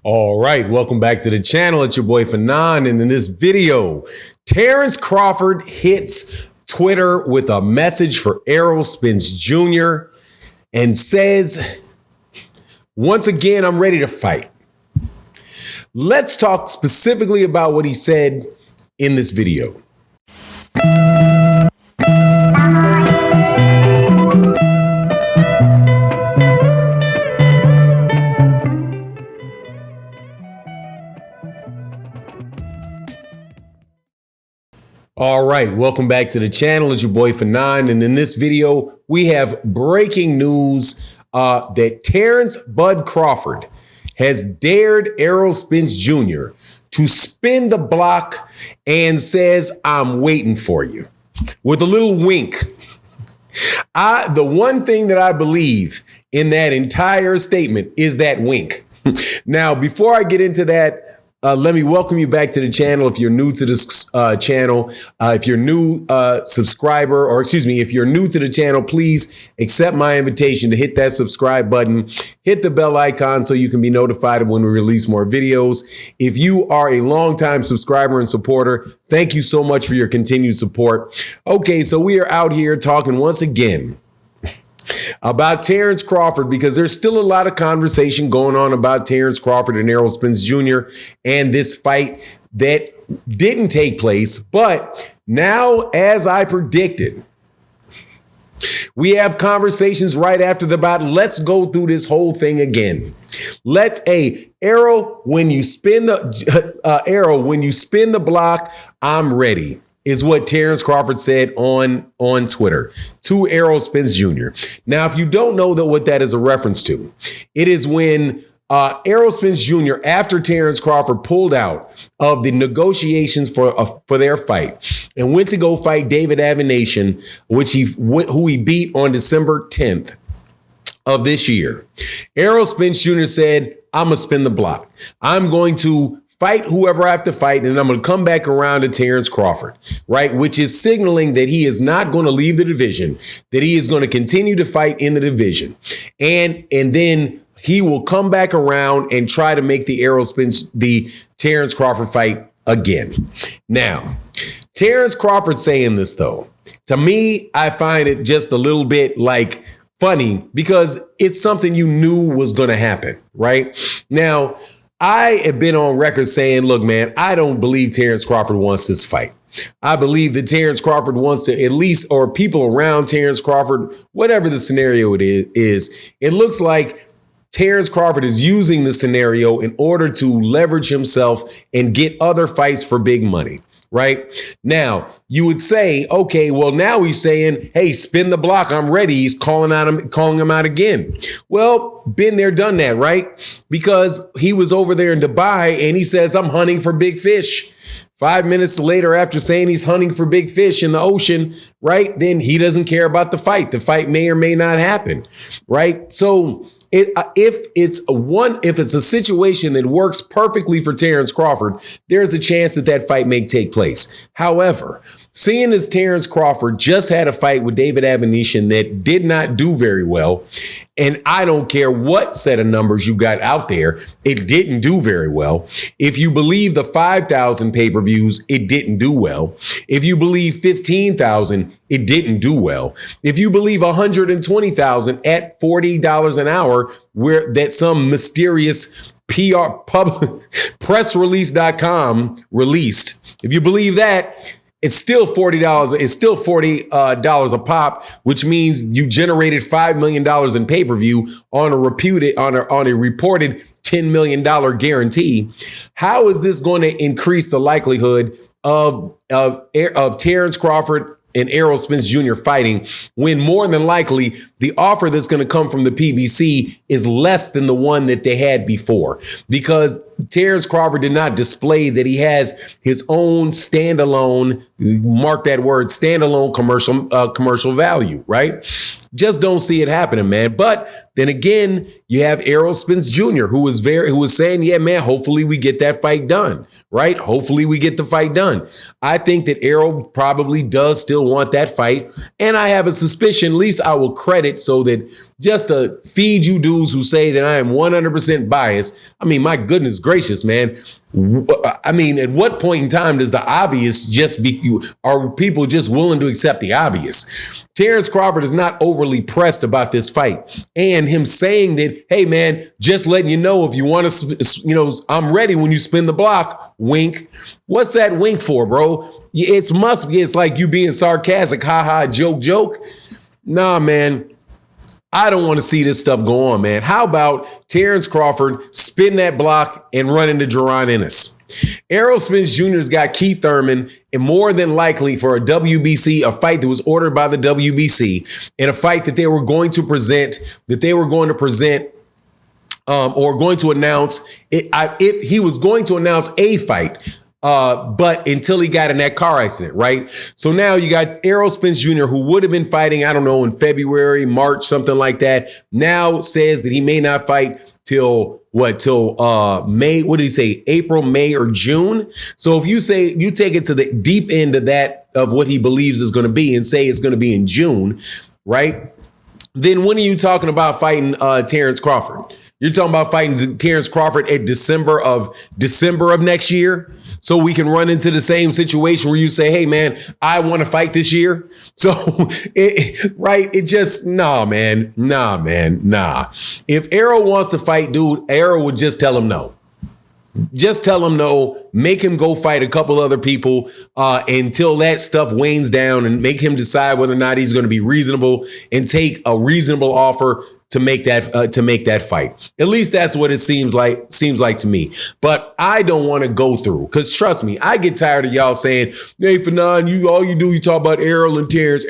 All right, welcome back to the channel. It's your boy Fanon, and in this video, Terence Crawford hits Twitter with a message for Errol Spence Jr. and says, once again, I'm ready to fight. Let's talk specifically about what he said in this video. All right, welcome back to the channel. It's your boy Fanon, and in this video, we have breaking news that Terence Bud Crawford has dared Errol Spence Jr. to spin the block and says, I'm waiting for you, with a little wink. The one thing that I believe in that entire statement is that wink. Now, before I get into that, let me welcome you back to the channel. If you're new to this channel, if you're new subscriber, or excuse me, if you're new to the channel, please accept my invitation to hit that subscribe button, hit the bell icon so you can be notified of when we release more videos. If you are a longtime subscriber and supporter, thank you so much for your continued support. Okay, so we are out here talking once again about Terence Crawford, because there's still a lot of conversation going on about Terence Crawford and Errol Spence Jr. and this fight that didn't take place. But now, as I predicted, we have conversations right after the bout. Let's go through this whole thing again. Errol, when you spin the block, I'm ready, is what Terence Crawford said on Twitter to Errol Spence Jr. Now, if you don't know what that is a reference to, it is when Errol Spence Jr., after Terence Crawford pulled out of the negotiations for their fight and went to go fight David Avenation, who he beat on December 10th of this year, Errol Spence Jr. said, I'm gonna spin the block. I'm going to fight whoever I have to fight, and I'm going to come back around to Terence Crawford, right? Which is signaling that he is not going to leave the division, that he is going to continue to fight in the division. And then he will come back around and try to make the Terence Crawford fight again. Now, Terence Crawford saying this, though, to me, I find it just a little bit like funny, because it's something you knew was going to happen, right? Now, I have been on record saying, look, man, I don't believe Terence Crawford wants this fight. I believe that Terence Crawford wants to at least, or people around Terence Crawford, whatever the scenario it is, it looks like Terence Crawford is using the scenario in order to leverage himself and get other fights for big money. Right now, you would say, OK, well, now he's saying, hey, spin the block. I'm ready. He's calling him out again. Well, been there, done that. Right. Because he was over there in Dubai and he says, I'm hunting for big fish. 5 minutes later, after saying he's hunting for big fish in the ocean, right, then he doesn't care about the fight. The fight may or may not happen. Right. So if it's a situation that works perfectly for Terence Crawford, there's a chance that fight may take place. However, seeing as Terence Crawford just had a fight with David Avenation that did not do very well, and I don't care what set of numbers you got out there, it didn't do very well. If you believe the 5,000 pay-per-views, it didn't do well. If you believe 15,000, it didn't do well. If you believe 120,000 at $40 an hour, where that some mysterious pressrelease.com released, if you believe that, it's still $40. It's still $40 a pop, which means you generated $5 million in pay-per-view on a reported $10 million guarantee. How is this going to increase the likelihood of Terence Crawford and Errol Spence Jr. fighting, when more than likely the offer that's going to come from the PBC is less than the one that they had before? Because Terence Crawford did not display that he has his own standalone, mark that word, standalone commercial value, right? Just don't see it happening, man. But then again, you have Errol Spence Jr., who was saying, yeah, man, hopefully we get that fight done, right? Hopefully we get the fight done. I think that Errol probably does still want that fight. And I have a suspicion, at least I will credit so that just to feed you dudes who say that I am 100% biased. I mean, my goodness gracious, man. I mean, at what point in time does the obvious just be, are people just willing to accept the obvious? Terence Crawford is not overly pressed about this fight, and him saying that, hey man, just letting you know, if you want to, I'm ready when you spin the block, wink. What's that wink for, bro? It's like you being sarcastic, haha, joke. Nah, man. I don't want to see this stuff go on, man. How about Terence Crawford spin that block and run into Jaron Ennis? Errol Spence Jr.'s got Keith Thurman, and more than likely for a WBC, a fight that was ordered by the WBC, and a fight that they were going to present, or going to announce. He was going to announce a fight. But until he got in that car accident, right? So now you got Errol Spence Jr., who would have been fighting, I don't know, in February, March, something like that, now says that he may not fight till May? What did he say? April, May, or June? So if you say you take it to the deep end of that, of what he believes is going to be, and say it's going to be in June, right? Then when are you talking about fighting Terence Crawford? You're talking about fighting Terence Crawford at December of next year, so we can run into the same situation where you say, hey, man, I want to fight this year. So, nah. If Errol wants to fight, dude, Errol would just tell him no. Just tell him no, make him go fight a couple other people until that stuff wanes down, and make him decide whether or not he's going to be reasonable and take a reasonable offer to make that fight. At least that's what it seems like to me. But I don't want to go through, because trust me, I get tired of y'all saying, hey, Fanon, you talk about Errol and Terence.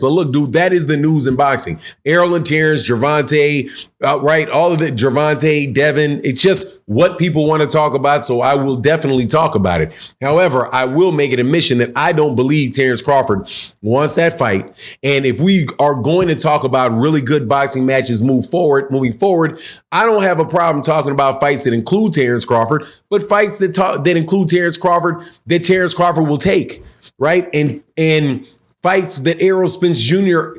So look, dude, that is the news in boxing. Errol and Terence, Gervonta, right? All of it, Gervonta, Devin. It's just what people want to talk about, so I will definitely talk about it. However, I will make an admission that I don't believe Terence Crawford wants that fight. And if we are going to talk about really good boxing matches moving forward, I don't have a problem talking about fights that include Terence Crawford, but fights that include Terence Crawford that Terence Crawford will take, right? And fights that Errol Spence Jr.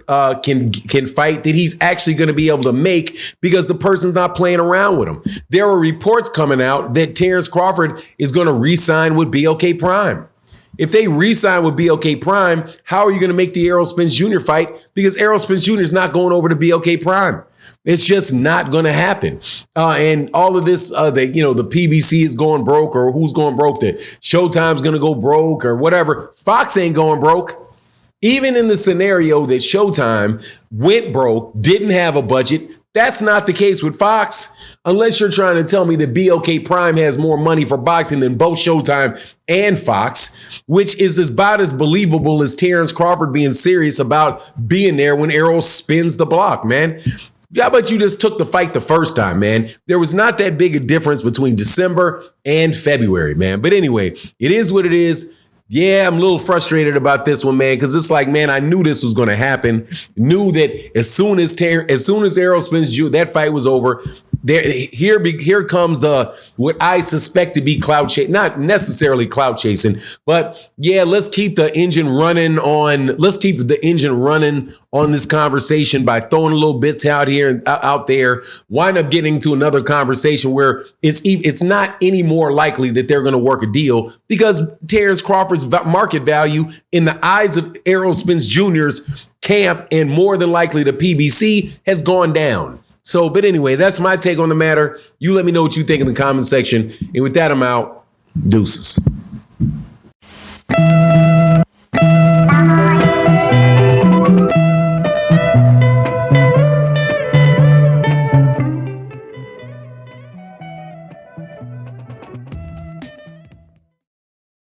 Can fight that he's actually going to be able to make, because the person's not playing around with him. There are reports coming out that Terence Crawford is going to re-sign with BOK Prime. If they re-sign with BOK Prime, how are you going to make the Errol Spence Jr. fight? Because Errol Spence Jr. is not going over to BOK Prime. It's just not going to happen. And all of this, the PBC is going broke, or who's going broke, that Showtime's going to go broke or whatever. Fox ain't going broke. Even in the scenario that Showtime went broke, didn't have a budget, that's not the case with Fox. Unless you're trying to tell me that BOK Prime has more money for boxing than both Showtime and Fox, which is about as believable as Terence Crawford being serious about being there when Errol spins the block, man. How about you just took the fight the first time, man? There was not that big a difference between December and February, man. But anyway, it is what it is. Yeah, I'm a little frustrated about this one, man, because it's like, man, I knew this was going to happen. Knew that as soon as Errol Spence Jr., that fight was over, here comes what I suspect to be clout chasing, not necessarily clout chasing, but yeah, let's keep the engine running on this conversation by throwing a little bits out here and out there. Wind up getting to another conversation where it's not any more likely that they're going to work a deal, because Terence Crawford's market value in the eyes of Errol Spence Jr.'s camp, and more than likely the PBC, has gone down. So, but anyway, that's my take on the matter. You let me know what you think in the comment section. And with that, I'm out. Deuces.